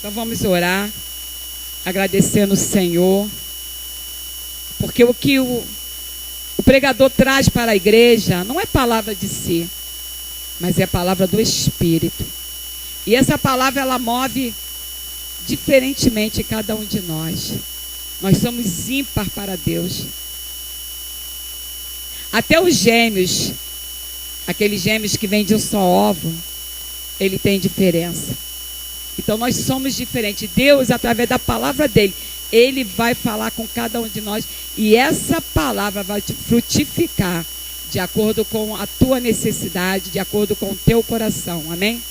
Então vamos orar, agradecendo o Senhor, porque o que o pregador traz para a igreja não é palavra de si, mas é palavra do Espírito. E essa palavra, ela move diferentemente cada um de nós. Nós somos ímpar para Deus. Até os gêmeos, aqueles gêmeos que vêm de um só óvulo, ele tem diferença. Então nós somos diferentes. Deus, através da palavra dele, ele vai falar com cada um de nós. E essa palavra vai te frutificar de acordo com a tua necessidade, de acordo com o teu coração. Amém?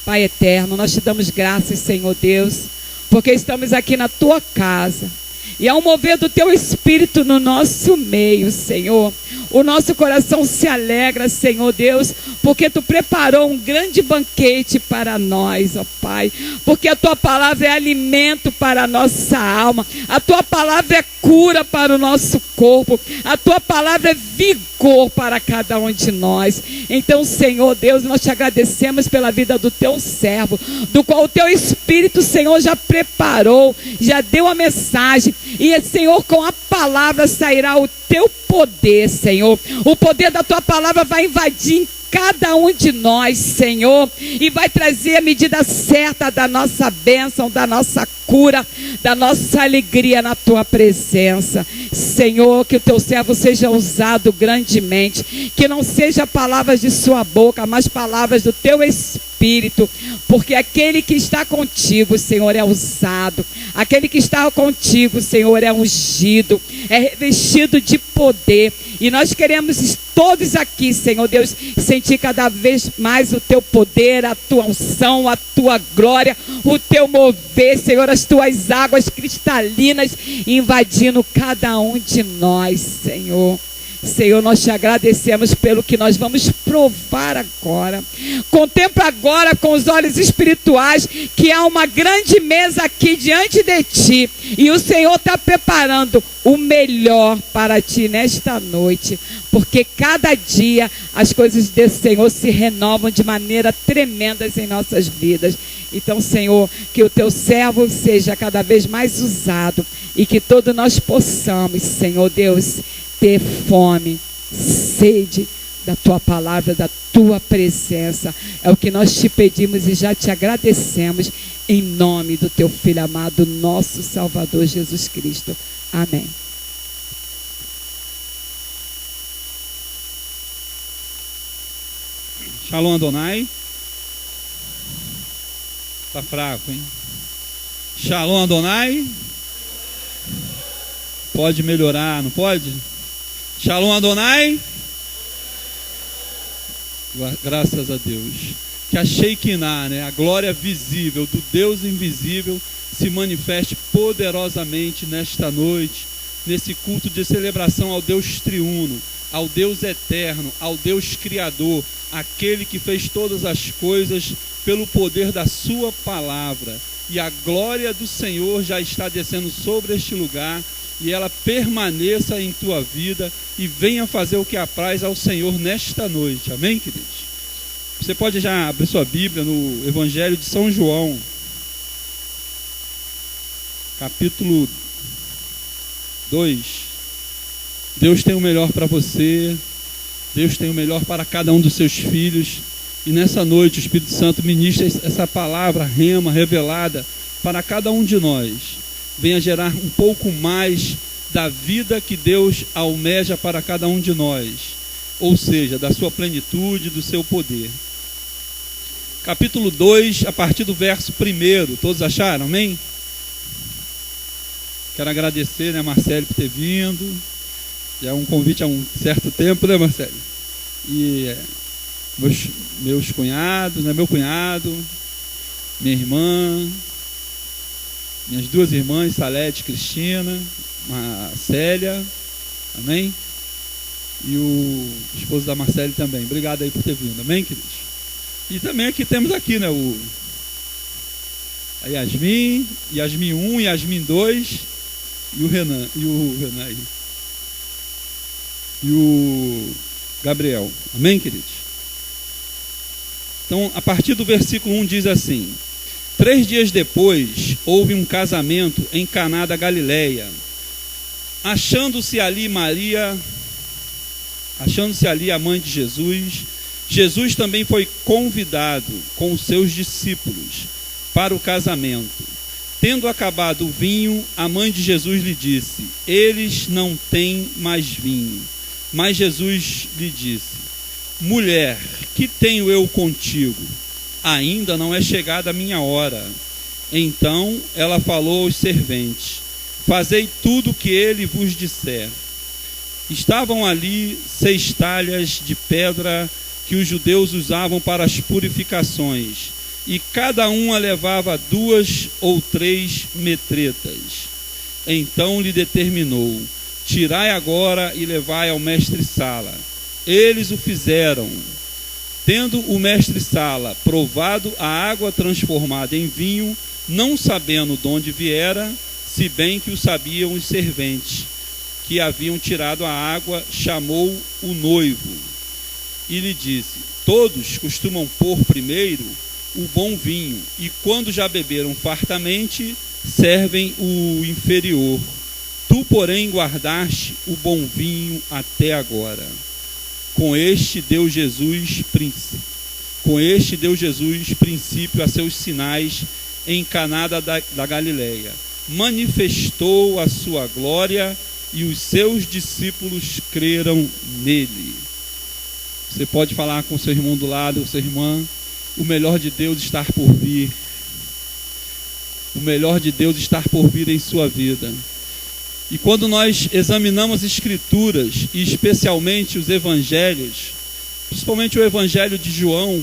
Pai eterno, nós te damos graças, Senhor Deus, porque estamos aqui na tua casa. E ao mover do teu Espírito no nosso meio, Senhor, o nosso coração se alegra, Senhor Deus, porque tu preparou um grande banquete para nós, ó Pai. Porque a tua palavra é alimento para a nossa alma. A tua palavra é cura para o nosso corpo. A tua palavra é vigor para cada um de nós. Então, Senhor Deus, nós te agradecemos pela vida do teu servo, do qual o teu Espírito, Senhor, já preparou, já deu a mensagem. E, Senhor, com a palavra sairá o teu poder, Senhor. O poder da tua palavra vai invadir cada um de nós, Senhor, e vai trazer a medida certa da nossa bênção, da nossa cura, da nossa alegria na tua presença. Senhor, que o teu servo seja usado grandemente, que não seja palavras de sua boca, mas palavras do teu Espírito, porque aquele que está contigo, Senhor, é usado. Aquele que está contigo, Senhor, é ungido, é revestido de poder. E nós queremos todos aqui, Senhor Deus, sentir cada vez mais o teu poder, a tua unção, a tua glória, o teu mover, Senhor, as tuas águas cristalinas invadindo cada um de nós, Senhor. Senhor, nós te agradecemos pelo que nós vamos provar agora. Contempla agora com os olhos espirituais que há uma grande mesa aqui diante de ti. E o Senhor está preparando o melhor para ti nesta noite. Porque cada dia as coisas desse Senhor se renovam de maneira tremenda em nossas vidas. Então, Senhor, que o teu servo seja cada vez mais usado. E que todos nós possamos, Senhor Deus, ter fome, sede da tua palavra, da tua presença. É o que nós te pedimos e já te agradecemos em nome do teu Filho amado, nosso Salvador Jesus Cristo. Amém. Shalom Adonai. Tá fraco, hein? Shalom Adonai. Pode melhorar, não pode? Shalom Adonai. Graças a Deus. Que a Shekinah, né, a glória visível do Deus invisível, se manifeste poderosamente nesta noite, nesse culto de celebração ao Deus triuno, ao Deus eterno, ao Deus criador, aquele que fez todas as coisas pelo poder da sua palavra. E a glória do Senhor já está descendo sobre este lugar. E ela permaneça em tua vida e venha fazer o que apraz ao Senhor nesta noite. Amém, queridos? Você pode já abrir sua Bíblia no Evangelho de São João, capítulo 2. Deus tem o melhor para você. Deus tem o melhor para cada um dos seus filhos. E nessa noite o Espírito Santo ministra essa palavra rema, revelada para cada um de nós. Venha gerar um pouco mais da vida que Deus almeja para cada um de nós, ou seja, da sua plenitude, do seu poder. Capítulo 2, a partir do verso 1, todos acharam, amém? Quero agradecer, né, Marcelo, por ter vindo. Já é um convite há um certo tempo, né, Marcelo? E meus cunhados, né, meu cunhado, minha irmã, minhas duas irmãs, Salete e Cristina, a Célia, amém? E o esposo da Marcele também. Obrigado aí por ter vindo, amém, queridos? E também aqui temos aqui, né, a Yasmin 1, Yasmin 2 e o Renan aí. E o Gabriel, amém, queridos? Então, a partir do versículo 1 diz assim: 3 dias depois, houve um casamento em Caná da Galileia. Achando-se ali a mãe de Jesus, Jesus também foi convidado com os seus discípulos para o casamento. Tendo acabado o vinho, a mãe de Jesus lhe disse: eles não têm mais vinho. Mas Jesus lhe disse: mulher, que tenho eu contigo? Ainda não é chegada a minha hora. Então ela falou aos serventes: fazei tudo o que ele vos disser. Estavam ali 6 talhas de pedra que os judeus usavam para as purificações, e cada uma levava 2 ou 3 metretas. Então lhe determinou: tirai agora e levai ao mestre-sala. Eles o fizeram. Tendo o mestre-sala provado a água transformada em vinho, não sabendo de onde viera, se bem que o sabiam os serventes que haviam tirado a água, chamou o noivo e lhe disse: todos costumam pôr primeiro o bom vinho, e quando já beberam fartamente, servem o inferior. Tu, porém, guardaste o bom vinho até agora. Com este deu Jesus princípio a seus sinais em Caná da Galileia. Manifestou a sua glória e os seus discípulos creram nele. Você pode falar com seu irmão do lado, sua irmã: o melhor de Deus está por vir. O melhor de Deus está por vir em sua vida. E quando nós examinamos as Escrituras, e especialmente os Evangelhos, principalmente o Evangelho de João,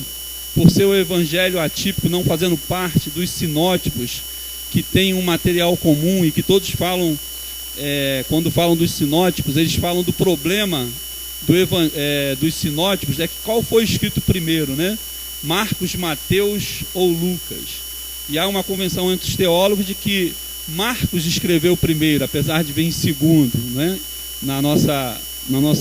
por ser o Evangelho atípico, não fazendo parte dos sinóticos, que tem um material comum e que todos falam, quando falam dos sinóticos, eles falam do problema dos sinóticos, que qual foi escrito primeiro, né? Marcos, Mateus ou Lucas. E há uma convenção entre os teólogos de que Marcos escreveu primeiro, apesar de vir em segundo, né, na nossa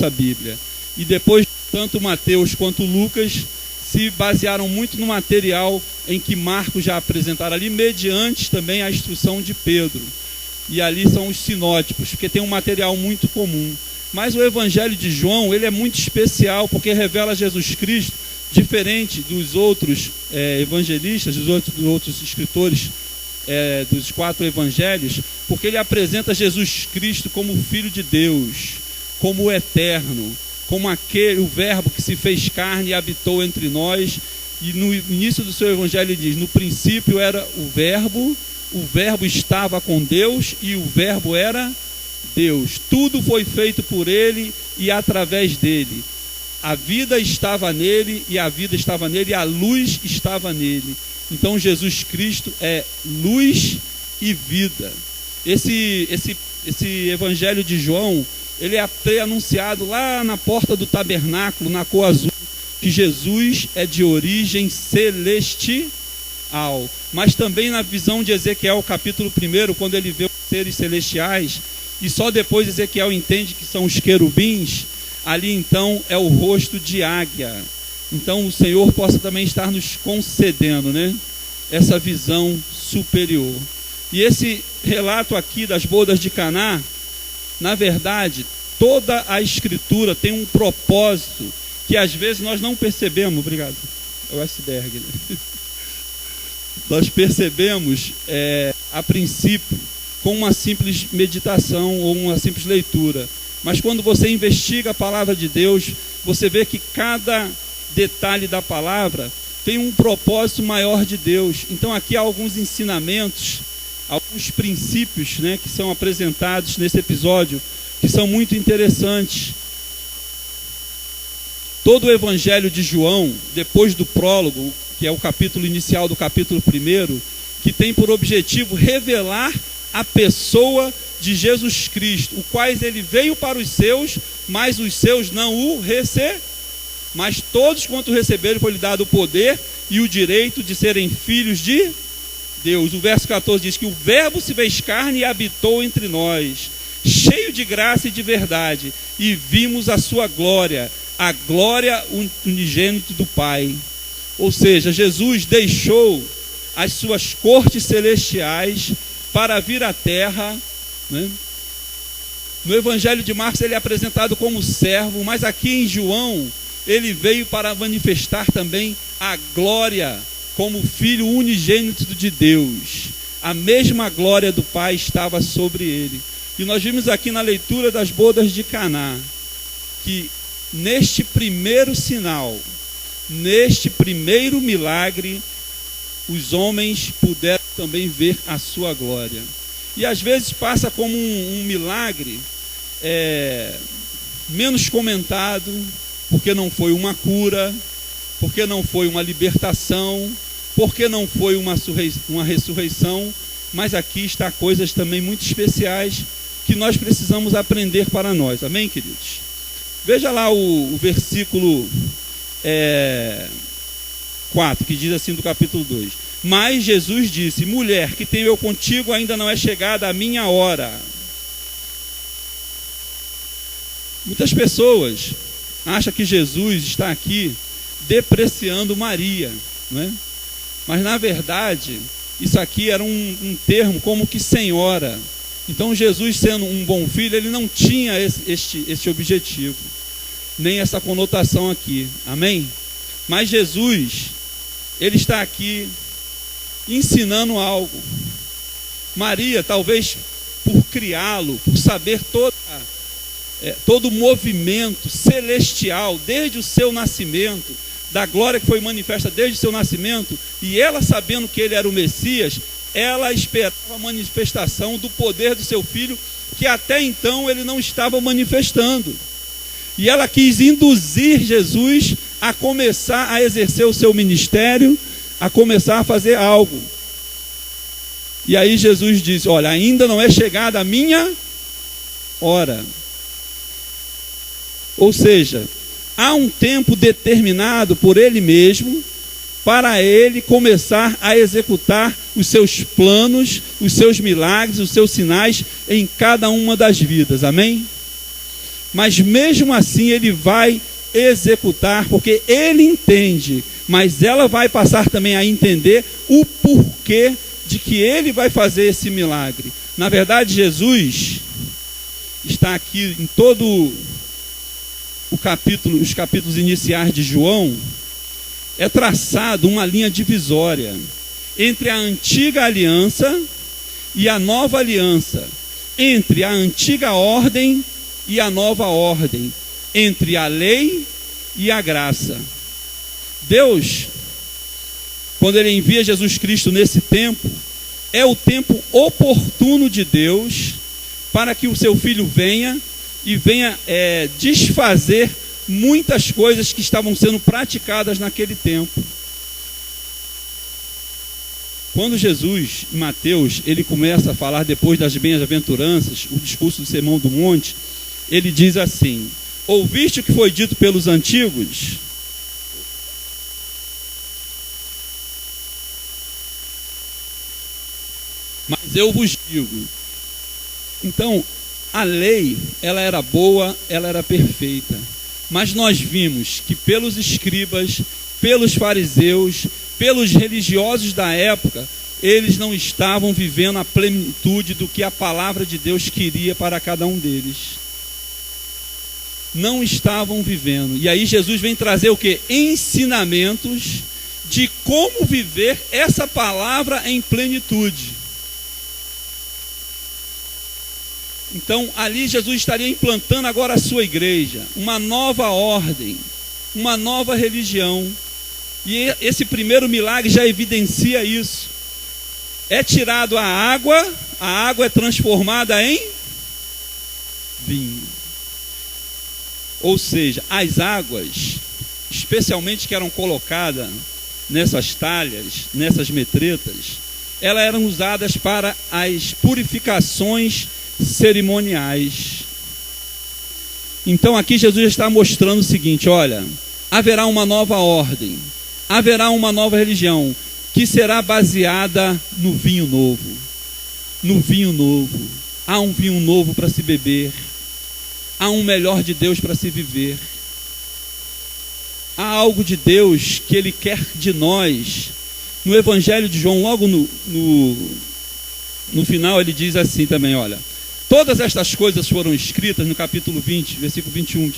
Bíblia. E depois, tanto Mateus quanto Lucas se basearam muito no material em que Marcos já apresentaram ali, mediante também a instrução de Pedro. E ali são os sinóticos, porque tem um material muito comum. Mas o Evangelho de João, ele é muito especial, porque revela Jesus Cristo, diferente dos outros evangelistas, dos outros escritores dos 4 evangelhos, porque ele apresenta Jesus Cristo como Filho de Deus, como o eterno, como o verbo que se fez carne e habitou entre nós. E no início do seu evangelho ele diz: no princípio era o verbo estava com Deus e o verbo era Deus. Tudo foi feito por ele e através dele. A vida estava nele e a vida estava nele e a luz estava nele. Então Jesus Cristo é luz e vida. Esse evangelho de João, ele é anunciado lá na porta do tabernáculo, na cor azul, que Jesus é de origem celestial. Mas também na visão de Ezequiel, capítulo 1, quando ele vê os seres celestiais, e só depois Ezequiel entende que são os querubins, ali então é o rosto de águia. Então o Senhor possa também estar nos concedendo, né, essa visão superior. E esse relato aqui das bodas de Caná, na verdade, toda a Escritura tem um propósito que às vezes nós não percebemos. Obrigado. É o iceberg, né? Nós percebemos a princípio com uma simples meditação ou uma simples leitura. Mas quando você investiga a palavra de Deus, você vê que cada detalhe da palavra tem um propósito maior de Deus. Então aqui há alguns ensinamentos, alguns princípios, né, que são apresentados nesse episódio, que são muito interessantes. Todo o evangelho de João, depois do prólogo, que é o capítulo inicial do capítulo 1, que tem por objetivo revelar a pessoa de Jesus Cristo, o qual ele veio para os seus, mas os seus não o receberam. Mas todos quanto receberam, foi lhe dado o poder e o direito de serem filhos de Deus. O verso 14 diz que o verbo se fez carne e habitou entre nós, cheio de graça e de verdade, e vimos a sua glória, a glória unigênita do Pai. Ou seja, Jesus deixou as suas cortes celestiais para vir à terra, né? No Evangelho de Marcos ele é apresentado como servo, mas aqui em João ele veio para manifestar também a glória como Filho unigênito de Deus. A mesma glória do Pai estava sobre ele. E nós vimos aqui na leitura das bodas de Caná, que neste primeiro sinal, neste primeiro milagre, os homens puderam também ver a sua glória. E às vezes passa como um milagre menos comentado, porque não foi uma cura, porque não foi uma libertação, porque não foi uma ressurreição, mas aqui está coisas também muito especiais que nós precisamos aprender para nós. Amém, queridos? Veja lá o versículo 4, que diz assim do capítulo 2. Mas Jesus disse: mulher, que tenho eu contigo, ainda não é chegada a minha hora. Muitas pessoas acham que Jesus está aqui depreciando Maria, não é? Mas na verdade, isso aqui era um termo como que senhora. Então Jesus, sendo um bom filho, ele não tinha este objetivo, nem essa conotação aqui, amém? Mas Jesus, ele está aqui ensinando algo. Maria, talvez por criá-lo, por saber todo o movimento celestial, desde o seu nascimento, da glória que foi manifesta desde o seu nascimento, e ela sabendo que ele era o Messias, ela esperava a manifestação do poder do seu filho, que até então ele não estava manifestando. E ela quis induzir Jesus a começar a exercer o seu ministério, a começar a fazer algo. E aí Jesus disse: olha, ainda não é chegada a minha hora. Ou seja, há um tempo determinado por ele mesmo para ele começar a executar os seus planos, os seus milagres, os seus sinais em cada uma das vidas, amém? Mas mesmo assim ele vai executar, porque ele entende, mas ela vai passar também a entender o porquê de que ele vai fazer esse milagre. Na verdade, Jesus está aqui em todo os capítulos iniciais de João, é traçado uma linha divisória entre a antiga aliança e a nova aliança, entre a antiga ordem e a nova ordem, entre a lei e a graça. Deus, quando ele envia Jesus Cristo nesse tempo, é o tempo oportuno de Deus para que o seu filho venha e venha desfazer muitas coisas que estavam sendo praticadas naquele tempo. Quando Jesus, em Mateus, ele começa a falar depois das bem-aventuranças, o discurso do Sermão do Monte, ele diz assim: ouviste o que foi dito pelos antigos? Mas eu vos digo. Então, a lei, ela era boa, ela era perfeita. Mas nós vimos que pelos escribas, pelos fariseus, pelos religiosos da época, eles não estavam vivendo a plenitude do que a palavra de Deus queria para cada um deles. Não estavam vivendo. E aí Jesus vem trazer o quê? Ensinamentos de como viver essa palavra em plenitude. Então, ali Jesus estaria implantando agora a sua igreja, uma nova ordem, uma nova religião. E esse primeiro milagre já evidencia isso. É tirado a água é transformada em vinho. Ou seja, as águas, especialmente que eram colocadas nessas talhas, nessas metretas, elas eram usadas para as purificações cerimoniais. Então aqui Jesus está mostrando o seguinte: olha, haverá uma nova ordem, haverá uma nova religião que será baseada no vinho novo. No vinho novo. Há um vinho novo para se beber, há um melhor de Deus para se viver, há algo de Deus que Ele quer de nós, No Evangelho de João, logo no final, ele diz assim também, olha: todas estas coisas foram escritas no capítulo 20, versículo 21,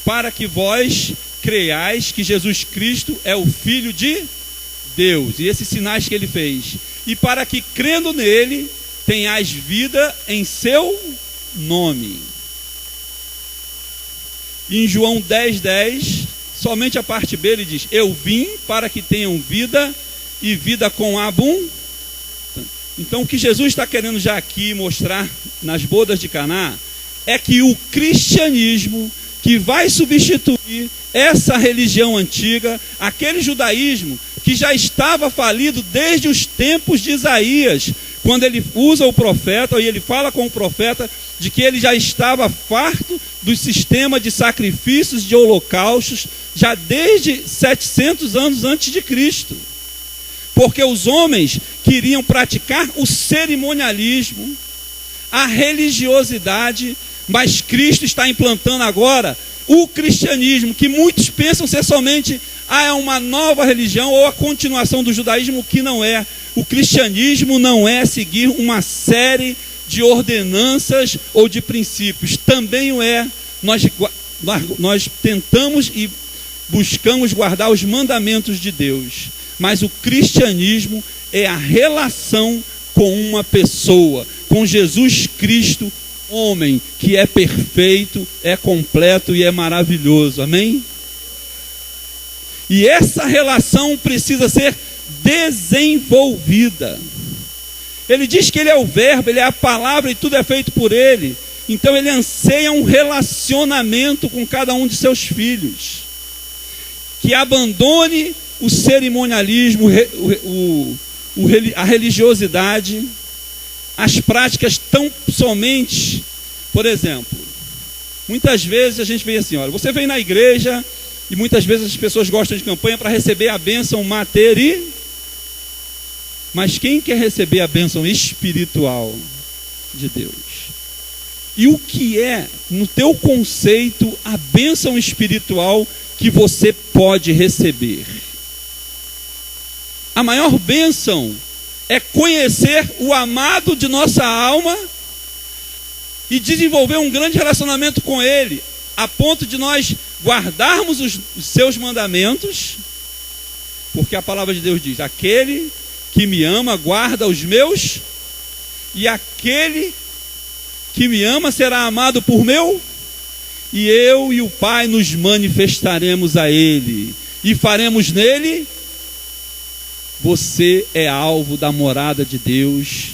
para que vós creiais que Jesus Cristo é o Filho de Deus, e esses sinais que ele fez, e para que, crendo nele, tenhais vida em seu nome. E em João 10:10, somente a parte B, ele diz: eu vim para que tenham vida e vida com abundância. Então, o que Jesus está querendo já aqui mostrar nas bodas de Caná é que o cristianismo, que vai substituir essa religião antiga, aquele judaísmo que já estava falido desde os tempos de Isaías, quando ele usa o profeta, e ele fala com o profeta, de que ele já estava farto do sistema de sacrifícios, de holocaustos, já desde 700 anos antes de Cristo. Porque os homens queriam praticar o cerimonialismo, a religiosidade, mas Cristo está implantando agora o cristianismo, que muitos pensam ser somente uma nova religião ou a continuação do judaísmo, que não é. O cristianismo não é seguir uma série de ordenanças ou de princípios, também o é. Nós tentamos e buscamos guardar os mandamentos de Deus, mas o cristianismo é a relação com uma pessoa, com Jesus Cristo, homem, que é perfeito, é completo e é maravilhoso, amém? E essa relação precisa ser desenvolvida. Ele diz que ele é o verbo, ele é a palavra e tudo é feito por ele. Então ele anseia um relacionamento com cada um de seus filhos, que abandone o cerimonialismo, a religiosidade, as práticas tão somente. Por exemplo, muitas vezes a gente vê assim, olha, você vem na igreja e muitas vezes as pessoas gostam de campanha para receber a bênção material. Mas quem quer receber a bênção espiritual de Deus? E o que é, no teu conceito, a bênção espiritual que você pode receber? A maior bênção é conhecer o amado de nossa alma e desenvolver um grande relacionamento com ele, a ponto de nós guardarmos os seus mandamentos, porque a palavra de Deus diz: aquele que me ama guarda os meus, e aquele que me ama será amado por meu, e eu e o Pai nos manifestaremos a ele, e faremos nele. Você é alvo da morada de Deus,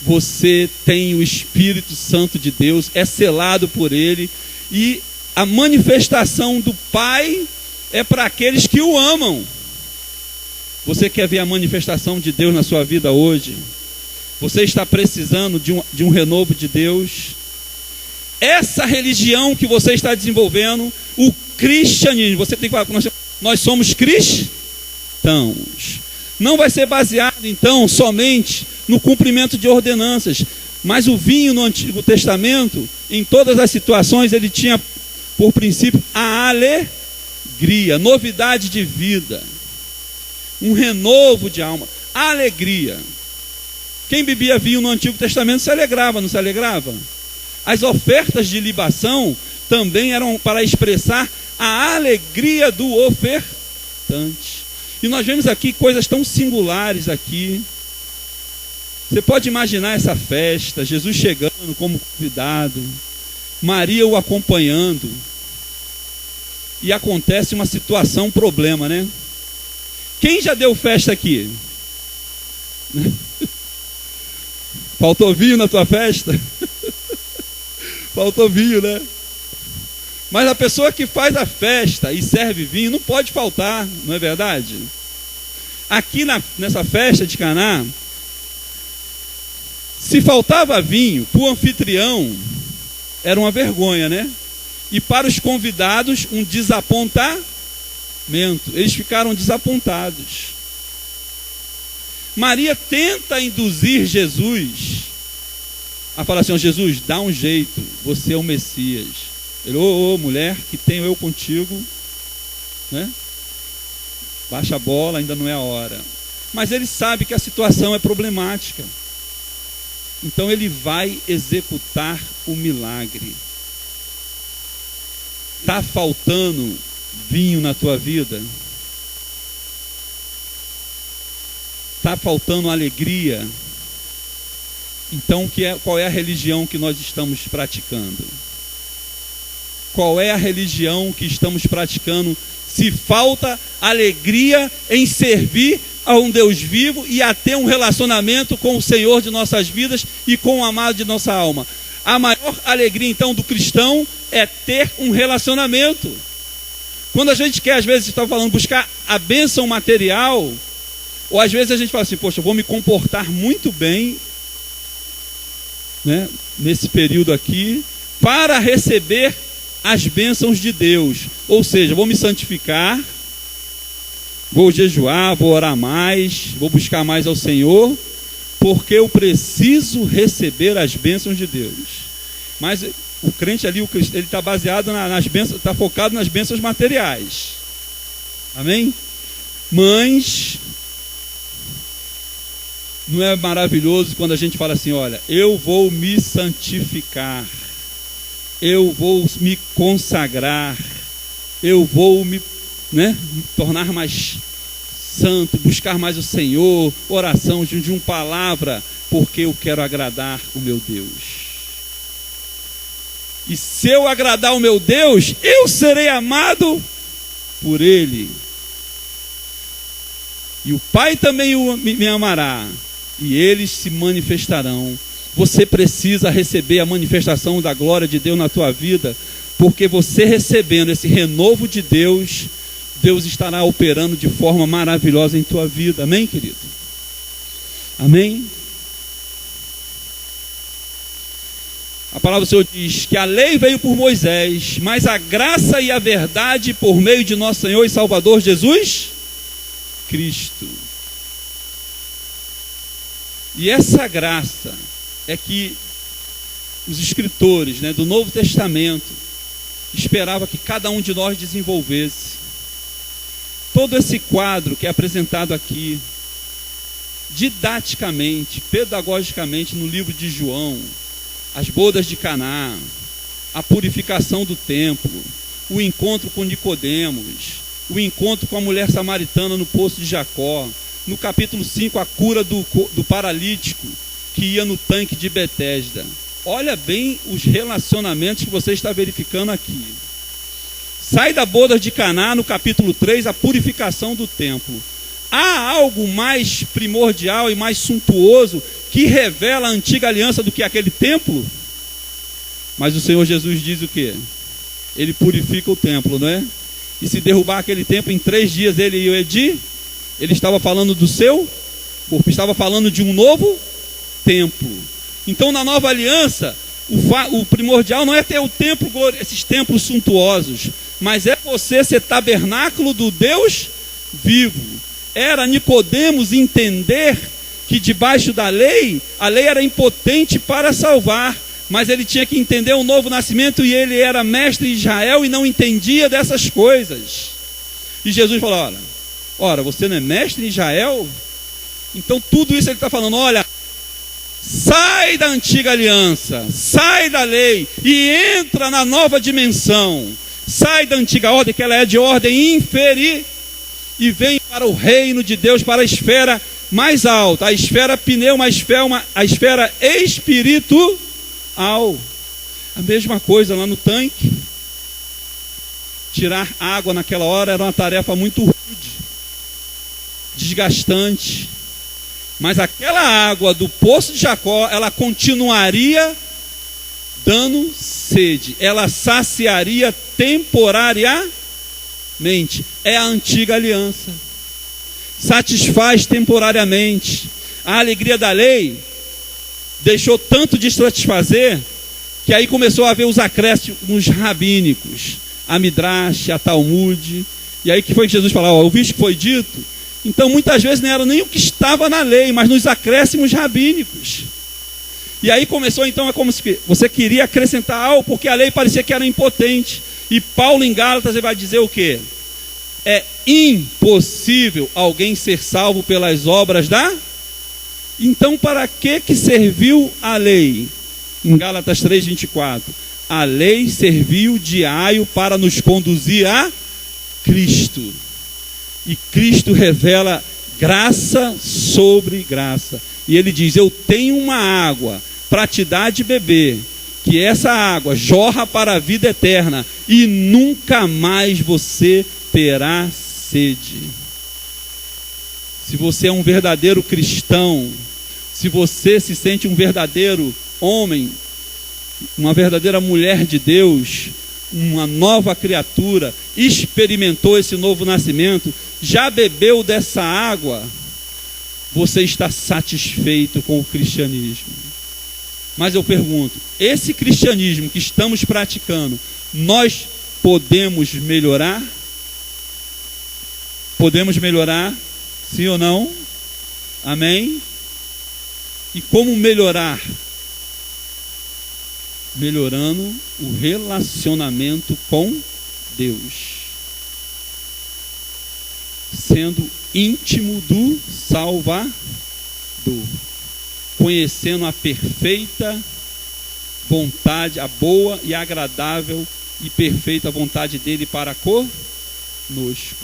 você tem o Espírito Santo de Deus, é selado por ele, e a manifestação do Pai é para aqueles que o amam. Você quer ver a manifestação de Deus na sua vida hoje? Você está precisando de um renovo de Deus? Essa religião que você está desenvolvendo, o cristianismo, você tem que falar, nós somos cristãos. Não vai ser baseado, então, somente no cumprimento de ordenanças, mas o vinho no Antigo Testamento, em todas as situações, ele tinha por princípio a alegria, novidade de vida, um renovo de alma, alegria. Quem bebia vinho no Antigo Testamento se alegrava, não se alegrava? As ofertas de libação também eram para expressar a alegria do ofertante. E nós vemos aqui coisas tão singulares aqui. Você pode imaginar essa festa, Jesus chegando como convidado, Maria o acompanhando, e acontece uma situação, um problema, né? Quem já deu festa aqui? Faltou vinho na tua festa? Faltou vinho, né? Mas a pessoa que faz a festa e serve vinho não pode faltar, não é verdade? Aqui nessa festa de Caná, se faltava vinho, para o anfitrião era uma vergonha, né? E para os convidados, um desapontamento. Eles ficaram desapontados. Maria tenta induzir Jesus a falar assim: Jesus, dá um jeito, você é o Messias. Ele: ô mulher, que tenho eu contigo, né? Baixa a bola, ainda não é a hora. mas ele sabe que a situação é problemática. Então ele vai executar o milagre. Está faltando vinho na tua vida? Está faltando alegria? Então qual é a religião que nós estamos praticando? Qual é a religião que estamos praticando se falta alegria em servir a um Deus vivo e a ter um relacionamento com o Senhor de nossas vidas e com o amado de nossa alma? A maior alegria então do cristão é ter um relacionamento. Quando a gente quer, às vezes, está falando, buscar a bênção material, ou às vezes a gente fala assim, poxa, eu vou me comportar muito bem, né, nesse período aqui, para receber as bênçãos de Deus. Ou seja, vou me santificar, vou jejuar, vou orar mais, vou buscar mais ao Senhor, porque eu preciso receber as bênçãos de Deus. Mas o crente ali, ele está baseado nas bênçãos, está focado nas bênçãos materiais. Amém? Mas não é maravilhoso quando a gente fala assim, olha, eu vou me santificar, eu vou me consagrar, eu vou me tornar mais santo, buscar mais o Senhor, oração, jejum, palavra, porque eu quero agradar o meu Deus. E se eu agradar o meu Deus, eu serei amado por Ele. E o Pai também me amará, e eles se manifestarão. Você precisa receber a manifestação da glória de Deus na tua vida, porque você recebendo esse renovo de Deus, Deus estará operando de forma maravilhosa em tua vida. Amém, querido? Amém? A palavra do Senhor diz que a lei veio por Moisés, mas a graça e a verdade por meio de nosso Senhor e Salvador Jesus Cristo. E essa graça é que os escritores, do Novo Testamento esperavam que cada um de nós desenvolvesse. Todo esse quadro que é apresentado aqui, didaticamente, pedagogicamente, no livro de João, as bodas de Caná, a purificação do templo, o encontro com Nicodemos, o encontro com a mulher samaritana no poço de Jacó, no capítulo 5, a cura do paralítico que ia no tanque de Betesda. Olha bem os relacionamentos que você está verificando aqui. Sai da boda de Caná, no capítulo 3, a purificação do templo. Há algo mais primordial e mais suntuoso que revela a antiga aliança do que aquele templo? Mas o Senhor Jesus diz o quê? Ele purifica o templo, não é? E se derrubar aquele templo, em 3 dias ele ia edir. Ele estava falando do seu corpo, estava falando de um novo templo. Então, na nova aliança, o primordial não é ter o templo, esses templos suntuosos, mas é você ser tabernáculo do Deus vivo. Era Nicodemos entender que debaixo da lei, a lei era impotente para salvar, mas ele tinha que entender o novo nascimento, e ele era mestre de Israel e não entendia dessas coisas. E Jesus falou, ora, você não é mestre em Israel? Então tudo isso ele está falando, olha, sai da antiga aliança, sai da lei e entra na nova dimensão. Sai da antiga ordem, que ela é de ordem inferior, e vem para o reino de Deus, para a esfera mais alta, a esfera pneuma, a esfera espiritual. A mesma coisa lá no tanque. Tirar água naquela hora era uma tarefa muito rude, desgastante. Mas aquela água do poço de Jacó, ela continuaria dando sede. Ela saciaria temporariamente. É a antiga aliança. Satisfaz temporariamente. A alegria da lei deixou tanto de satisfazer, que aí começou a haver os acréscimos rabínicos. A Midrash, a Talmud. E aí que foi que Jesus falou, ouviste que foi dito? Então muitas vezes não era nem o que estava na lei, mas nos acréscimos rabínicos. E aí começou então, é como se você queria acrescentar algo, porque a lei parecia que era impotente. E Paulo em Gálatas ele vai dizer o quê? impossível alguém ser salvo pelas obras da... Então, para que serviu a lei? Em Gálatas 3:24, a lei serviu de aio para nos conduzir a Cristo. E Cristo revela graça sobre graça. E ele diz: eu tenho uma água para te dar de beber, que essa água jorra para a vida eterna, e nunca mais você terá sede. Se você é um verdadeiro cristão, se você se sente um verdadeiro homem, uma verdadeira mulher de Deus, uma nova criatura, experimentou esse novo nascimento, já bebeu dessa água, você está satisfeito com o cristianismo. Mas eu pergunto, esse cristianismo que estamos praticando, nós podemos melhorar? Podemos melhorar? Sim ou não? Amém? E como melhorar? Melhorando o relacionamento com Deus, sendo íntimo do Salvador, conhecendo a perfeita vontade, a boa e agradável e perfeita vontade dele para conosco.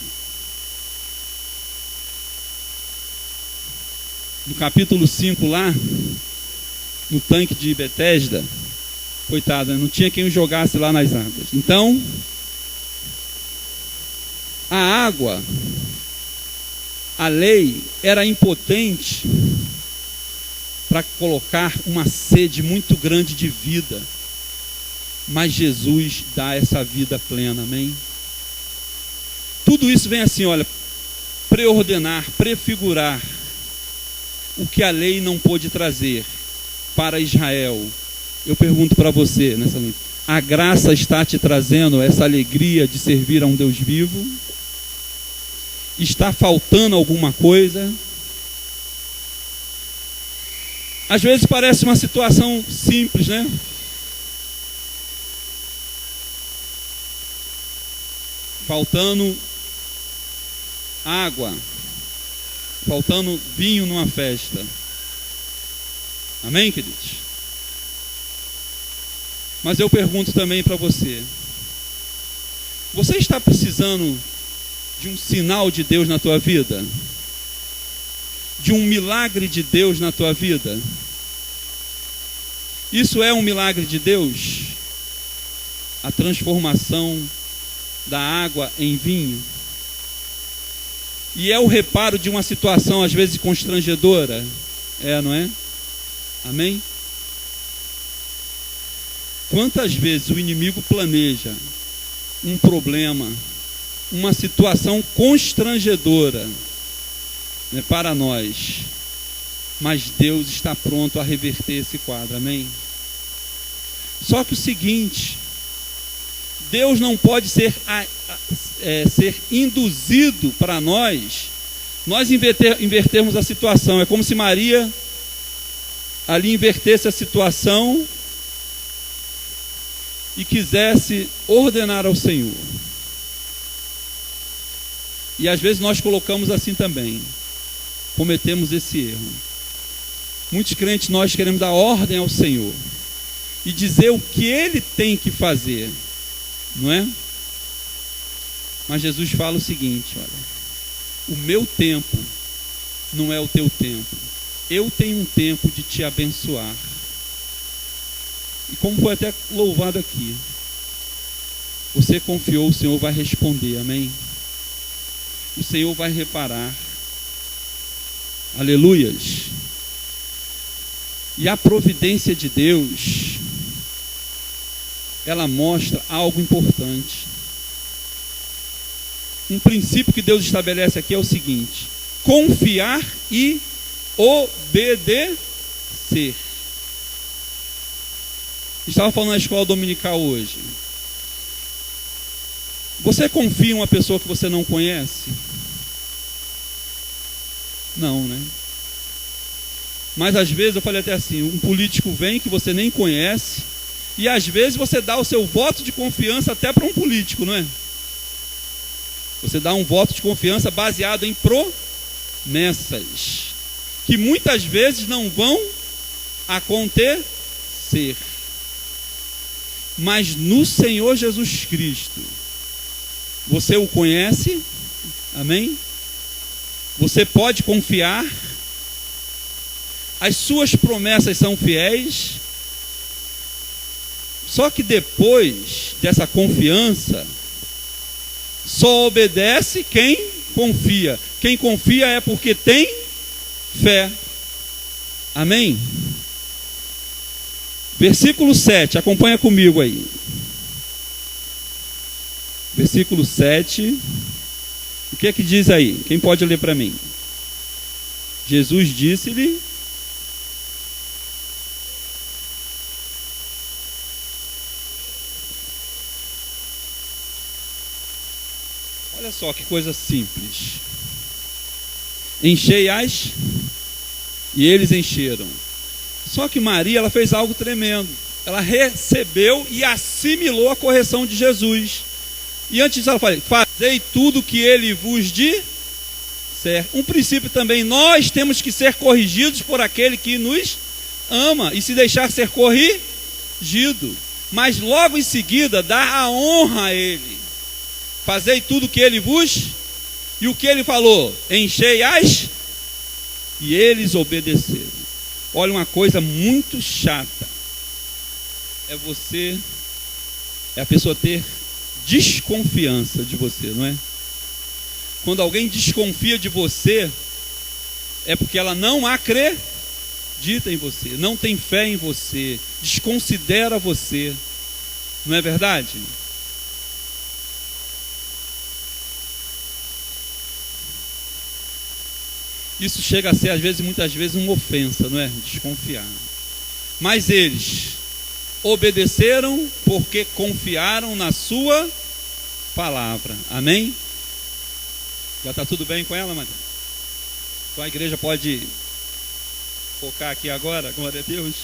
No capítulo 5 lá, no tanque de Betesda, coitada, não tinha quem o jogasse lá nas águas. Então, a água, a lei era impotente para colocar uma sede muito grande de vida, mas Jesus dá essa vida plena, amém? Tudo isso vem assim, olha, preordenar, prefigurar o que a lei não pôde trazer para Israel. Eu pergunto para você nessa noite, a graça está te trazendo essa alegria de servir a um Deus vivo? Está faltando alguma coisa? Às vezes parece uma situação simples, né? Faltando água, faltando vinho numa festa. Amém, queridos? Mas eu pergunto também para você, você está precisando de um sinal de Deus na tua vida? De um milagre de Deus na tua vida? Isso é um milagre de Deus? A transformação da água em vinho? E é o reparo de uma situação às vezes constrangedora? É, não é? Amém? Quantas vezes o inimigo planeja um problema, uma situação constrangedora, né, para nós, mas Deus está pronto a reverter esse quadro, amém? Só que o seguinte, Deus não pode ser induzido para nós invertermos a situação. É como se Maria ali invertesse a situação e quisesse ordenar ao Senhor. E às vezes nós colocamos assim também, cometemos esse erro. Muitos crentes, nós queremos dar ordem ao Senhor e dizer o que Ele tem que fazer, não é? Mas Jesus fala o seguinte, olha, o meu tempo não é o teu tempo, eu tenho um tempo de te abençoar. E como foi até louvado aqui, você confiou, o Senhor vai responder, amém? O Senhor vai reparar, aleluias. E a providência de Deus, ela mostra algo importante. Um princípio que Deus estabelece aqui é o seguinte: confiar e obedecer. Estava falando na escola dominical hoje. Você confia em uma pessoa que você não conhece? Não, né? Mas às vezes, eu falei até assim, um político vem que você nem conhece, e às vezes você dá o seu voto de confiança até para um político, não é? Você dá um voto de confiança baseado em promessas, que muitas vezes não vão acontecer. Mas no Senhor Jesus Cristo, você o conhece, amém? Você pode confiar, as suas promessas são fiéis, só que depois dessa confiança, só obedece quem confia. Quem confia é porque tem fé, amém? Versículo 7, acompanha comigo aí. Versículo 7. O que é que diz aí? Quem pode ler para mim? Jesus disse-lhe: olha só que coisa simples. Enchei-as, e eles encheram. Só que Maria, ela fez algo tremendo. Ela recebeu e assimilou a correção de Jesus. E antes disso ela falou: fazei tudo o que ele vos disser. Um princípio também, nós temos que ser corrigidos por aquele que nos ama e se deixar ser corrigido. Mas logo em seguida, dá a honra a ele. Fazei tudo o que ele vos... E o que ele falou? Enchei-as, e eles obedeceram. Olha, uma coisa muito chata é a pessoa ter desconfiança de você, não é? Quando alguém desconfia de você, é porque ela não acredita em você, não tem fé em você, desconsidera você, não é verdade? Isso chega a ser, às vezes, muitas vezes, uma ofensa, não é? Desconfiar. Mas eles obedeceram porque confiaram na sua palavra. Amém? Já está tudo bem com ela, Maria? Então a igreja pode focar aqui agora, glória a Deus.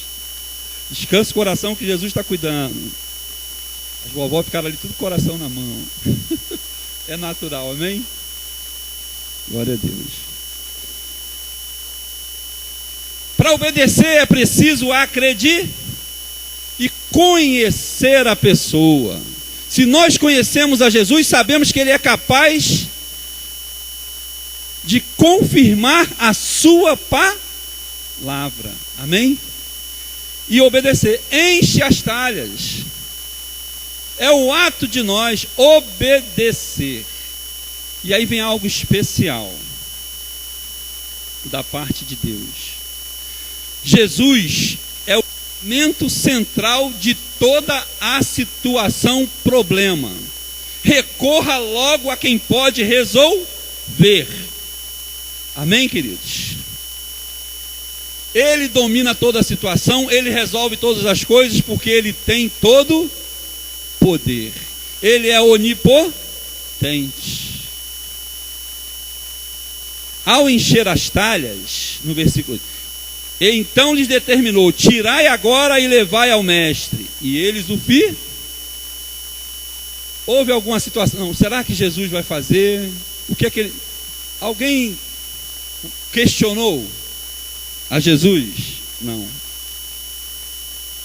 Descansa o coração que Jesus está cuidando. As vovó ficaram ali tudo coração na mão. É natural, amém? Glória a Deus. Para obedecer é preciso acreditar e conhecer a pessoa. Se nós conhecemos a Jesus, sabemos que Ele é capaz de confirmar a sua palavra. Amém? E obedecer. Enche as talhas. É o ato de nós obedecer. E aí vem algo especial da parte de Deus. Jesus é o elemento central de toda a situação, problema. Recorra logo a quem pode resolver. Amém, queridos? Ele domina toda a situação, Ele resolve todas as coisas, porque Ele tem todo poder. Ele é onipotente. Ao encher as talhas, no versículo 8, então lhes determinou: tirai agora e levai ao mestre. E eles o fizeram. Houve alguma situação? Será que Jesus vai fazer? O que é que ele... Alguém questionou a Jesus? Não.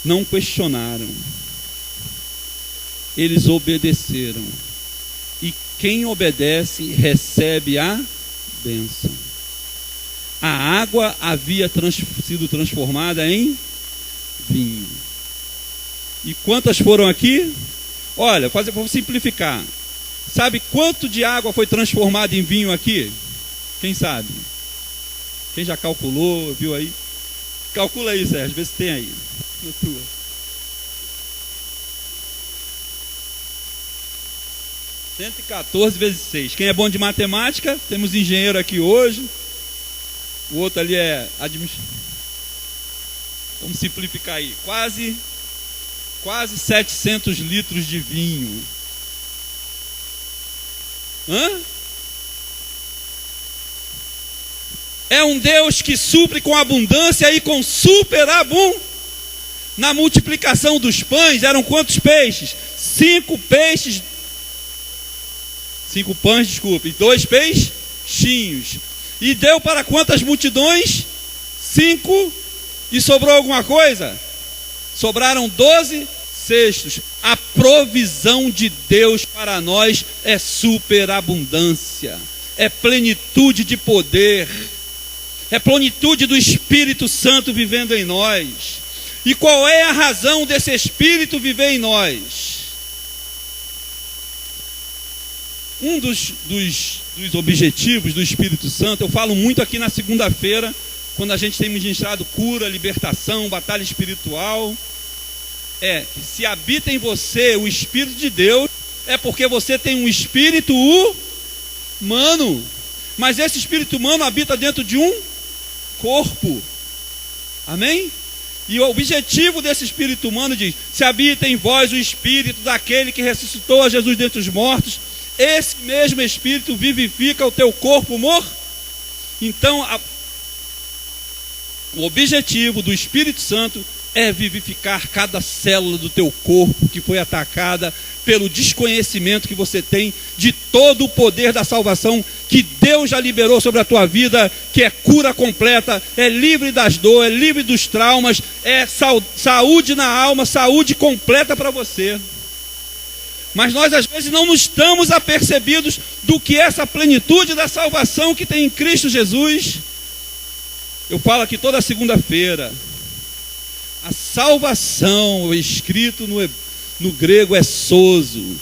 Não questionaram. Eles obedeceram. E quem obedece recebe a bênção. A água havia sido transformada em vinho. E quantas foram aqui? Olha, vou simplificar. Sabe quanto de água foi transformada em vinho aqui? Quem sabe? Quem já calculou, viu aí? Calcula aí, Sérgio, vê se tem aí. Na tua. $114 vezes 6. Quem é bom de matemática? Temos engenheiro aqui hoje. O outro ali é administrador. Vamos simplificar aí. Quase 700 litros de vinho. É um Deus que supre com abundância e com superabundância. Na multiplicação dos pães, eram quantos peixes? 5 peixes. 5 pães, desculpa, e 2 peixinhos. E deu para quantas multidões? 5. E sobrou alguma coisa? Sobraram 12 cestos. A provisão de Deus para nós é superabundância, é plenitude de poder, é plenitude do Espírito Santo vivendo em nós. E qual é a razão desse Espírito viver em nós? Um dos objetivos do Espírito Santo, eu falo muito aqui na segunda-feira, quando a gente tem ministrado cura, libertação, batalha espiritual, é que se habita em você o Espírito de Deus, é porque você tem um espírito humano, mas esse espírito humano habita dentro de um corpo, amém? E o objetivo desse espírito humano diz: se habita em vós o espírito daquele que ressuscitou a Jesus dentre os mortos, esse mesmo espírito vivifica o teu corpo morto. Então, o objetivo do Espírito Santo é vivificar cada célula do teu corpo que foi atacada pelo desconhecimento que você tem de todo o poder da salvação que Deus já liberou sobre a tua vida, que é cura completa, é livre das dores, é livre dos traumas, é saúde na alma, saúde completa para você. Mas nós às vezes não nos estamos apercebidos do que é essa plenitude da salvação que tem em Cristo Jesus. Eu falo aqui toda segunda-feira, a salvação, escrito no grego é sozo,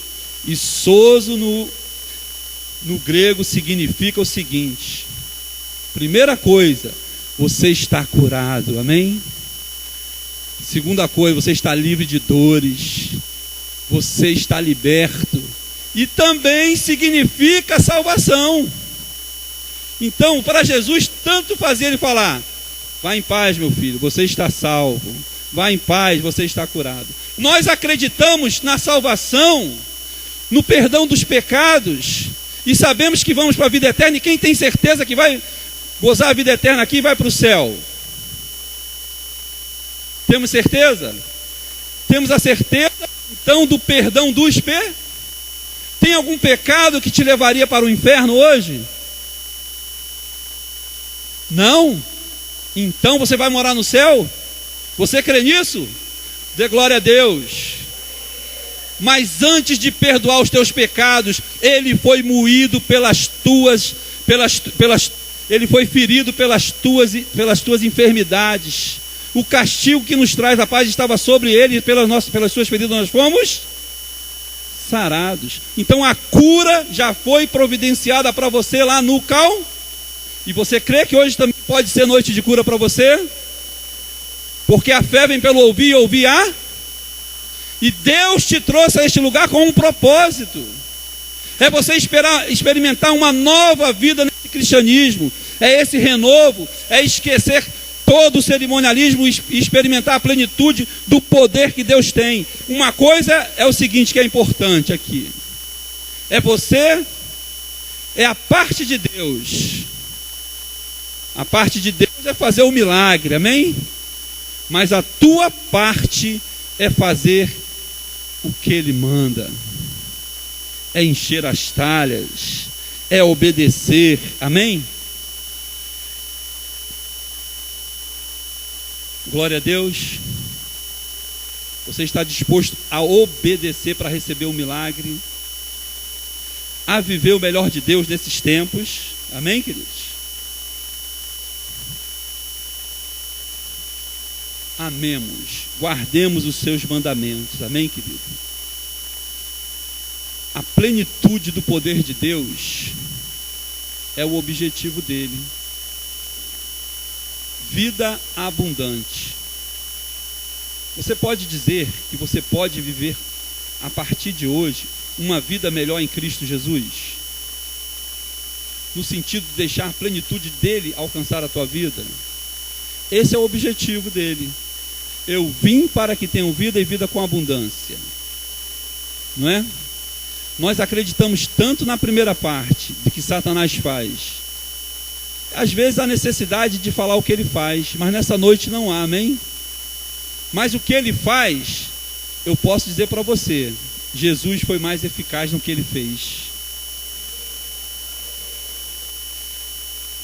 e sozo no grego significa o seguinte: primeira coisa, você está curado, amém? Segunda coisa, você está livre de dores, você está liberto, e também significa salvação. Então, para Jesus, tanto fazia ele falar: vá em paz, meu filho, você está salvo, vá em paz, você está curado. Nós acreditamos na salvação, no perdão dos pecados, e sabemos que vamos para a vida eterna. E quem tem certeza que vai gozar a vida eterna aqui vai para o céu? Temos certeza? Temos a certeza então do perdão dos pecados? Tem algum pecado que te levaria para o inferno hoje? Não? Então você vai morar no céu? Você crê nisso? Dê glória a Deus. Mas antes de perdoar os teus pecados, ele foi moído ele foi ferido pelas tuas enfermidades. O castigo que nos traz a paz estava sobre ele, e pelas suas feridas nós fomos sarados. Então a cura já foi providenciada para você lá no Calvário. E você crê que hoje também pode ser noite de cura para você? Porque a fé vem pelo ouvir e ouvir a... E Deus te trouxe a este lugar com um propósito. É você experimentar uma nova vida nesse cristianismo. É esse renovo, é esquecer todo o cerimonialismo e experimentar a plenitude do poder que Deus tem. Uma coisa é o seguinte que é importante aqui. É a parte de Deus. A parte de Deus é fazer o milagre, amém? Mas a tua parte é fazer o que Ele manda. É encher as talhas, é obedecer, amém? Glória a Deus. Você está disposto a obedecer para receber o milagre, a viver o melhor de Deus nesses tempos, amém, queridos? Amemos, guardemos os seus mandamentos, amém, querido? A plenitude do poder de Deus é o objetivo dele. Vida abundante. Você pode dizer que você pode viver a partir de hoje uma vida melhor em Cristo Jesus? No sentido de deixar a plenitude dele alcançar a tua vida? Esse é o objetivo dele. Eu vim para que tenham vida e vida com abundância. Não é? Nós acreditamos tanto na primeira parte de que Satanás faz. Às vezes há necessidade de falar o que ele faz, mas nessa noite não há, amém? Mas o que ele faz, eu posso dizer para você, Jesus foi mais eficaz no que ele fez.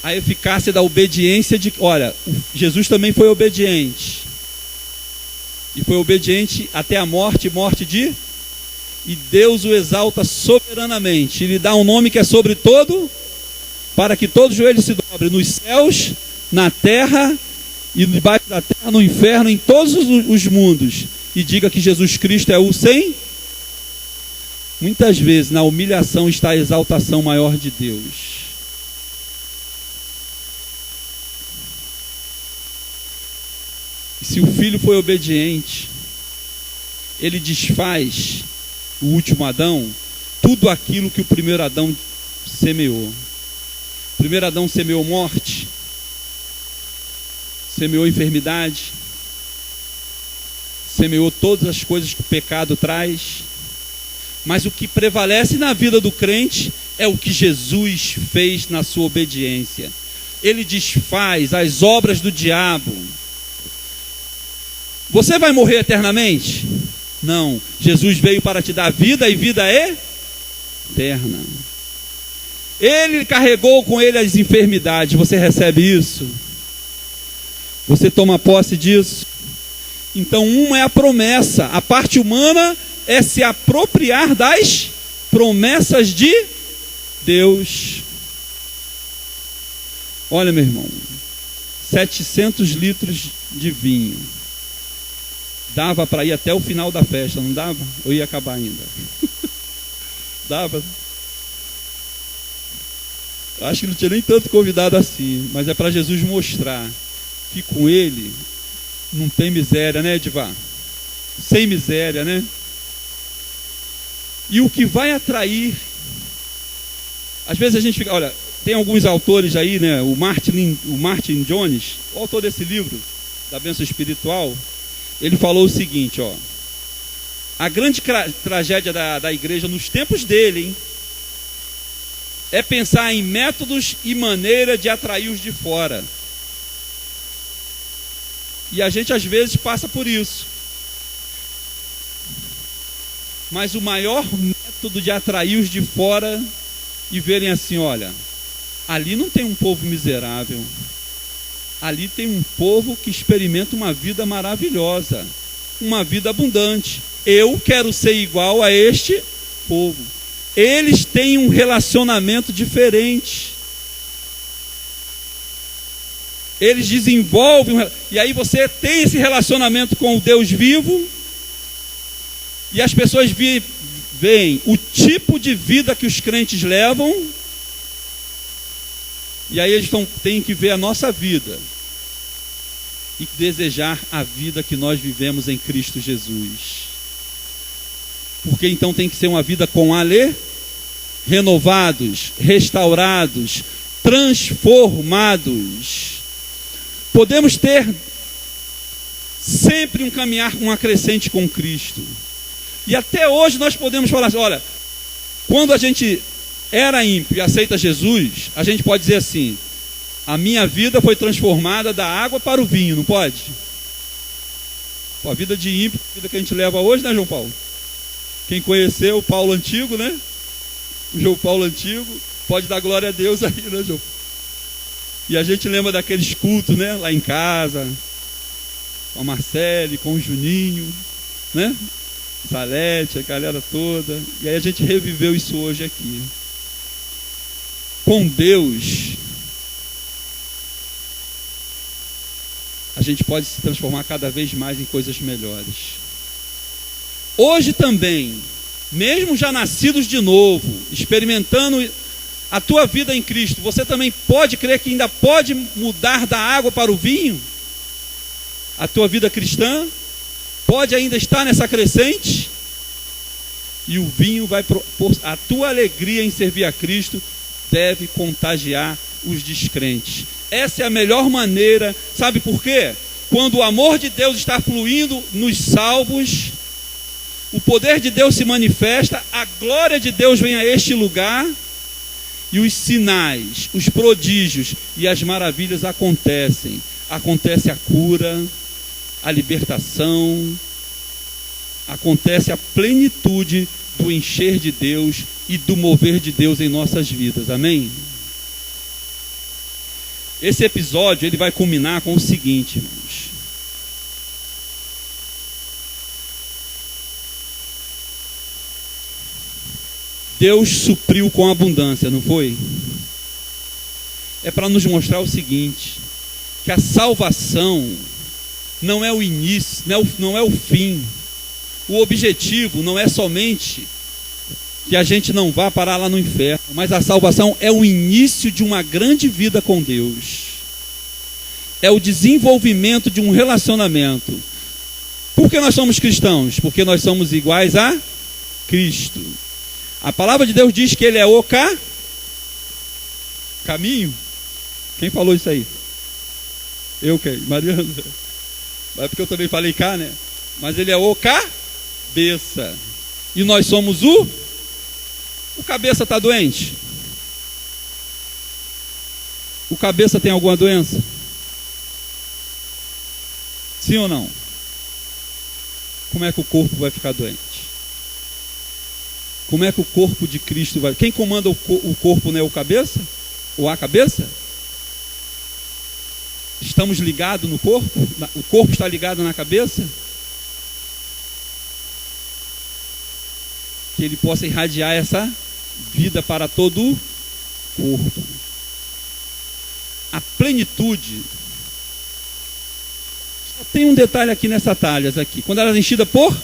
a eficácia da obediência de... Olha, Jesus também foi obediente. E foi obediente até a morte, E Deus o exalta soberanamente. E lhe dá um nome que é sobre todo, para que todo joelho se dobre, nos céus, na terra, e debaixo da terra, no inferno, em todos os mundos. E diga que Jesus Cristo é o Senhor. Muitas vezes na humilhação está a exaltação maior de Deus. E se o filho foi obediente, ele desfaz o último Adão, tudo aquilo que o primeiro Adão semeou. O primeiro Adão semeou morte, semeou enfermidade, semeou todas as coisas que o pecado traz. Mas o que prevalece na vida do crente é o que Jesus fez na sua obediência. Ele desfaz as obras do diabo. Você vai morrer eternamente? Não. Jesus veio para te dar vida e vida eterna. Ele carregou com ele as enfermidades. Você recebe isso? Você toma posse disso? Então, uma é a promessa. A parte humana é se apropriar das promessas de Deus. Olha, meu irmão, 700 litros de vinho. Dava para ir até o final da festa, não dava? Ou ia acabar ainda? Dava. Acho que não tinha nem tanto convidado assim, mas é para Jesus mostrar que com ele não tem miséria, né, Edvar? Sem miséria, né? E o que vai atrair, às vezes a gente fica, olha, tem alguns autores aí, né? O Martin Jones, o autor desse livro, da bênção espiritual, ele falou o seguinte, ó: a grande tragédia da igreja nos tempos dele, hein, é pensar em métodos e maneira de atrair os de fora. E a gente às vezes passa por isso. Mas o maior método de atrair os de fora e verem assim, olha, ali não tem um povo miserável. Ali tem um povo que experimenta uma vida maravilhosa, uma vida abundante. Eu quero ser igual a este povo. Eles têm um relacionamento diferente. Eles desenvolvem, e aí você tem esse relacionamento com o Deus vivo, e as pessoas veem o tipo de vida que os crentes levam, e aí eles têm que ver a nossa vida e desejar a vida que nós vivemos em Cristo Jesus. Porque então tem que ser uma vida com renovados, restaurados, transformados. Podemos ter sempre um caminhar, uma crescente com Cristo. E até hoje nós podemos falar assim, olha, quando a gente era ímpio e aceita Jesus, a gente pode dizer assim, a minha vida foi transformada da água para o vinho, não pode? Pô, a vida de ímpio, a vida que a gente leva hoje, né, João Paulo? Quem conheceu o Paulo antigo, né? O João Paulo antigo, pode dar glória a Deus aí, né, João? E a gente lembra daqueles cultos, né? Lá em casa, com a Marcele, com o Juninho, né? Salete, a galera toda. E aí a gente reviveu isso hoje aqui. Com Deus, a gente pode se transformar cada vez mais em coisas melhores. Hoje também, mesmo já nascidos de novo, experimentando a tua vida em Cristo, você também pode crer que ainda pode mudar da água para o vinho? A tua vida cristã pode ainda estar nessa crescente? E o vinho vai, a tua alegria em servir a Cristo deve contagiar os descrentes. Essa é a melhor maneira, sabe por quê? Quando o amor de Deus está fluindo nos salvos, o poder de Deus se manifesta, a glória de Deus vem a este lugar, e os sinais, os prodígios e as maravilhas acontecem. Acontece a cura, a libertação, acontece a plenitude do encher de Deus e do mover de Deus em nossas vidas. Amém? Esse episódio ele vai culminar com o seguinte, irmãos. Deus supriu com abundância, não foi? É para nos mostrar o seguinte, que a salvação não é o início, não é o fim. O objetivo não é somente que a gente não vá parar lá no inferno, mas a salvação é o início de uma grande vida com Deus. É o desenvolvimento de um relacionamento. Por que nós somos cristãos? Porque nós somos iguais a Cristo. A palavra de Deus diz que Ele é o caminho. Quem falou isso aí? Eu quem? Mariana. É porque eu também falei cá, né? Mas Ele é o cabeça. E nós somos o cabeça está doente? O cabeça tem alguma doença? Sim ou não? Como é que o corpo vai ficar doente? Como é que o corpo de Cristo vai... Quem comanda o corpo não é o cabeça? Ou a cabeça? Estamos ligados no corpo? O corpo está ligado na cabeça? Que ele possa irradiar essa vida para todo o corpo. A plenitude. Só tem um detalhe aqui nessa talhas aqui. Quando ela é enchida por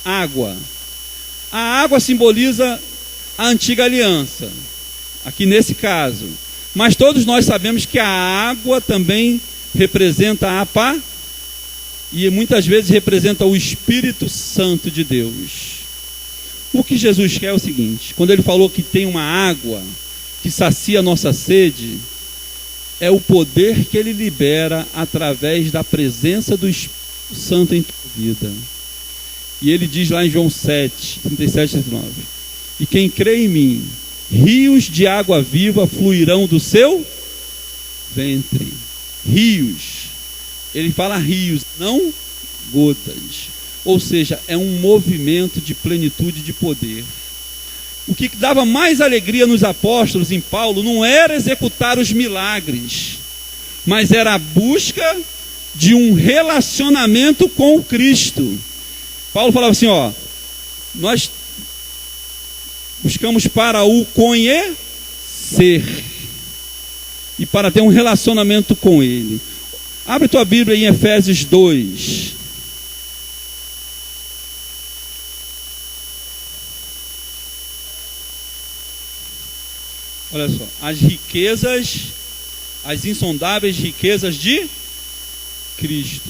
água. A água simboliza a antiga aliança. Aqui nesse caso. Mas todos nós sabemos que a água também representa a pá. E muitas vezes representa o Espírito Santo de Deus. O que Jesus quer é o seguinte, quando ele falou que tem uma água que sacia a nossa sede, é o poder que ele libera através da presença do Espírito Santo em tua vida. E ele diz lá em João 7, 37 e 39, e quem crê em mim, rios de água viva fluirão do seu ventre. Rios. Ele fala rios, não gotas. Ou seja, é um movimento de plenitude de poder. O que dava mais alegria nos apóstolos, em Paulo, não era executar os milagres, mas era a busca de um relacionamento com o Cristo. Paulo falava assim, nós buscamos para o conhecer e para ter um relacionamento com Ele. Abre tua Bíblia em Efésios 2. Olha só, as riquezas, as insondáveis riquezas de Cristo.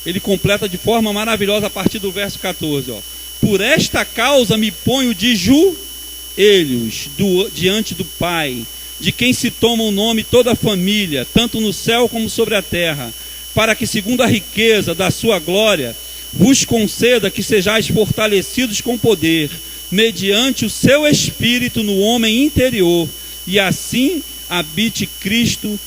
Ele completa de forma maravilhosa a partir do verso 14. Por esta causa me ponho de joelhos diante do Pai, de quem se toma o nome toda a família, tanto no céu como sobre a terra, para que segundo a riqueza da sua glória, vos conceda que sejais fortalecidos com poder, mediante o seu Espírito no homem interior, e assim habite Cristo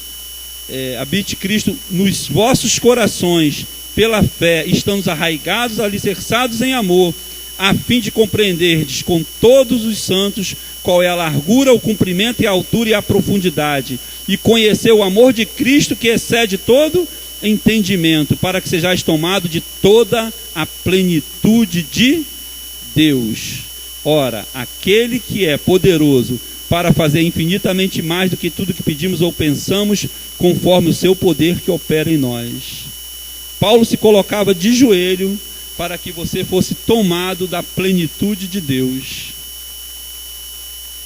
nos vossos corações, pela fé, estando arraigados, alicerçados em amor, a fim de compreenderdes com todos os santos qual é a largura, o comprimento e a altura e a profundidade, e conhecer o amor de Cristo que excede todo entendimento, para que sejais tomados de toda a plenitude de Deus. Ora, aquele que é poderoso para fazer infinitamente mais do que tudo que pedimos ou pensamos, conforme o seu poder que opera em nós. Paulo se colocava de joelho para que você fosse tomado da plenitude de Deus.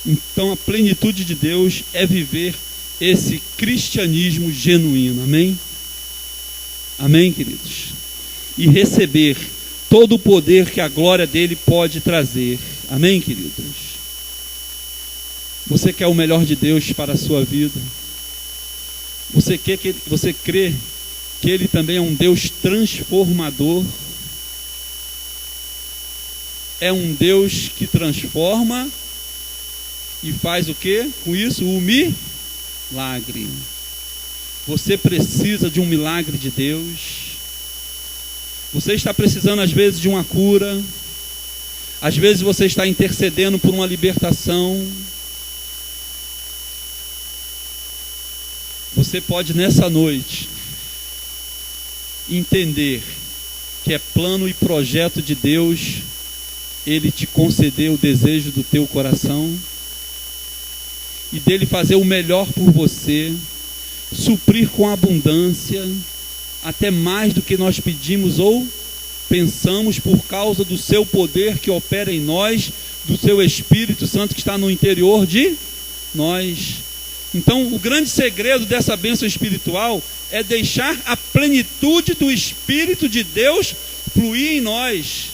Então a plenitude de Deus é viver esse cristianismo genuíno, amém? Amém, queridos? E receber todo o poder que a glória dele pode trazer. Amém, queridos? Você quer o melhor de Deus para a sua vida? Você crê que ele também é um Deus transformador? É um Deus que transforma e faz o quê? Com isso, o milagre. Você precisa de um milagre de Deus. Você está precisando às vezes de uma cura. Às vezes você está intercedendo por uma libertação. você pode nessa noite entender que é plano e projeto de Deus Ele te conceder o desejo do teu coração e dele fazer o melhor por você, suprir com abundância, até mais do que nós pedimos ou pensamos, por causa do seu poder que opera em nós, do seu Espírito Santo que está no interior de nós. Então, o grande segredo dessa bênção espiritual é deixar a plenitude do Espírito de Deus fluir em nós.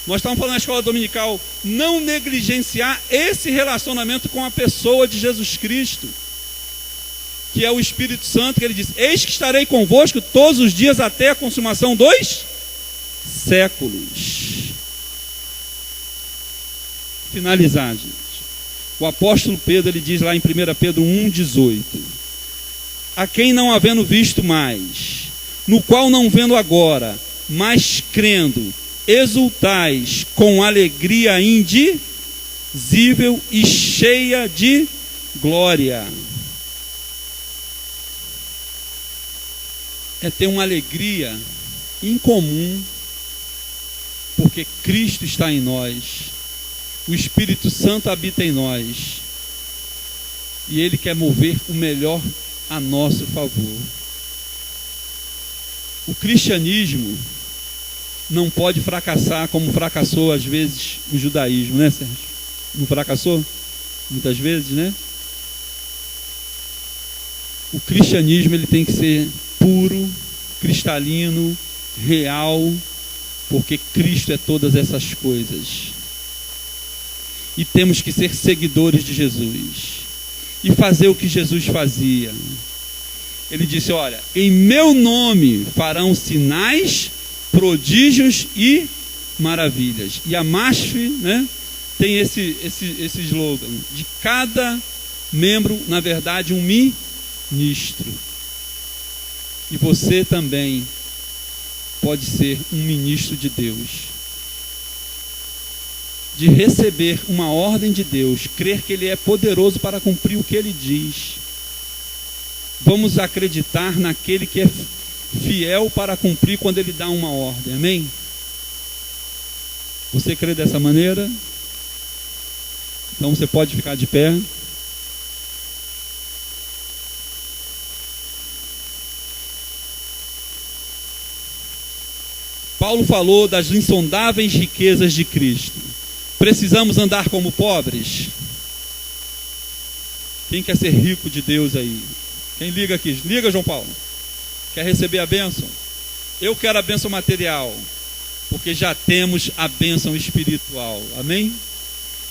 Nós estávamos falando na escola dominical, não negligenciar esse relacionamento com a pessoa de Jesus Cristo, que é o Espírito Santo, que ele diz: eis que estarei convosco todos os dias até a consumação dos séculos. Finalizar, gente. O apóstolo Pedro, ele diz lá em 1 Pedro 1,18: a quem não havendo visto mais, no qual não vendo agora, mas crendo, exultais com alegria indizível e cheia de glória. É ter uma alegria incomum, porque Cristo está em nós, o Espírito Santo habita em nós, e Ele quer mover o melhor a nosso favor. O cristianismo não pode fracassar como fracassou às vezes o judaísmo, né, Sérgio? Não fracassou? Muitas vezes, né? O cristianismo ele tem que ser puro, cristalino, real, porque Cristo é todas essas coisas. E temos que ser seguidores de Jesus e fazer o que Jesus fazia. Ele disse: olha, em meu nome farão sinais, prodígios e maravilhas. E a MASF, né, tem esse slogan: de cada membro, na verdade, um ministro. E você também pode ser um ministro de Deus, de receber uma ordem de Deus, crer que Ele é poderoso para cumprir o que Ele diz. Vamos acreditar naquele que é fiel para cumprir quando Ele dá uma ordem, amém? Você crê dessa maneira? Então você pode ficar de pé. Paulo falou das insondáveis riquezas de Cristo. Precisamos andar como pobres? Quem quer ser rico de Deus aí? Quem liga aqui? Liga, João Paulo. Quer receber a bênção? Eu quero a bênção material, porque já temos a bênção espiritual, amém?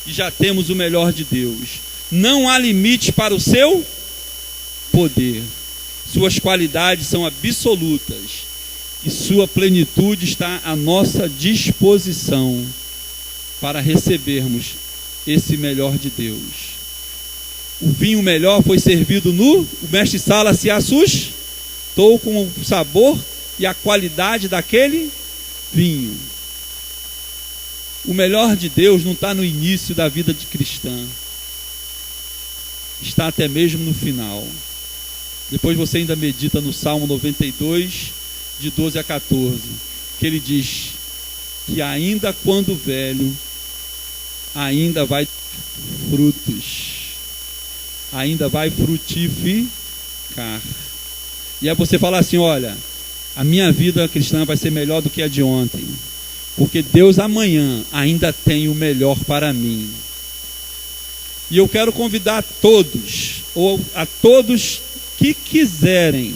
E já temos o melhor de Deus. Não há limite para o seu poder. Suas qualidades são absolutas e sua plenitude está à nossa disposição para recebermos esse melhor de Deus. O vinho melhor foi servido o mestre Sala se assustou com o sabor e a qualidade daquele vinho. O melhor de Deus não está no início da vida de cristã, está até mesmo no final. Depois você ainda medita no Salmo 92, de 12 a 14, que ele diz que ainda quando velho, ainda vai frutos, ainda vai frutificar. E aí você fala assim: olha, a minha vida cristã vai ser melhor do que a de ontem, porque Deus amanhã ainda tem o melhor para mim. E eu quero convidar todos, ou a todos que quiserem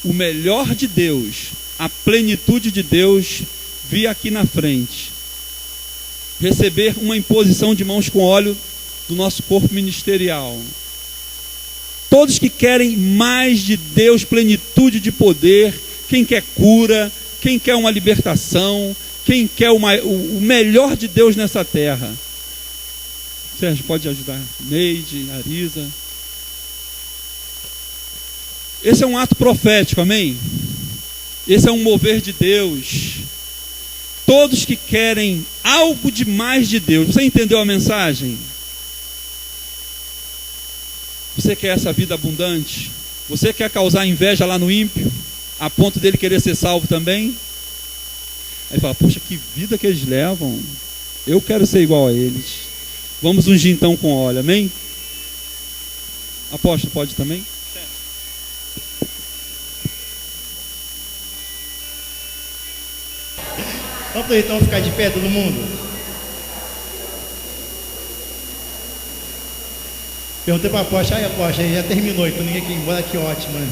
o melhor de Deus, a plenitude de Deus, vir aqui na frente, receber uma imposição de mãos com óleo do nosso corpo ministerial. Todos que querem mais de Deus, plenitude de poder, quem quer cura, quem quer uma libertação, quem quer o melhor de Deus nessa terra. Sérgio, pode ajudar? Neide, Arisa. Esse é um ato profético, amém? Esse é um mover de Deus. Todos que querem algo de mais de Deus. Você entendeu a mensagem? Você quer essa vida abundante? Você quer causar inveja lá no ímpio, a ponto dele querer ser salvo também? Aí fala, poxa, que vida que eles levam. Eu quero ser igual a eles. Vamos ungir então com óleo, amém? Apóstolo, pode também? Vamos então ficar de pé todo mundo? Perguntei para a apóstolo, aí apóstolo, já terminou, então ninguém quer ir embora, que ótimo, né?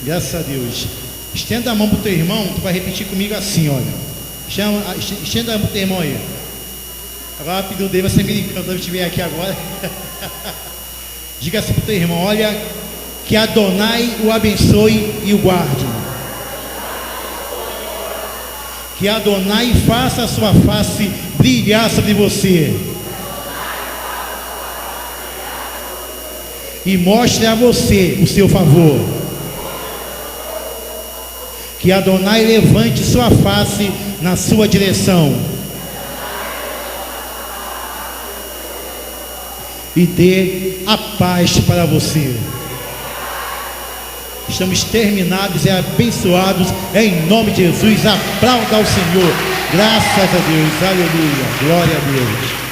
Graças a Deus. Estenda a mão para o teu irmão, tu vai repetir comigo assim, olha. Estenda a mão para o teu irmão aí. Agora pediu dele, vai ser americano, quando eu estiver aqui agora. Diga assim para o teu irmão, olha, que Adonai o abençoe e o guarde. Que Adonai faça a sua face brilhar sobre você. E mostre a você o seu favor. Que Adonai levante sua face na sua direção. E dê a paz para você. Estamos terminados e abençoados em nome de Jesus. Aplauda ao Senhor. Graças a Deus. Aleluia. Glória a Deus.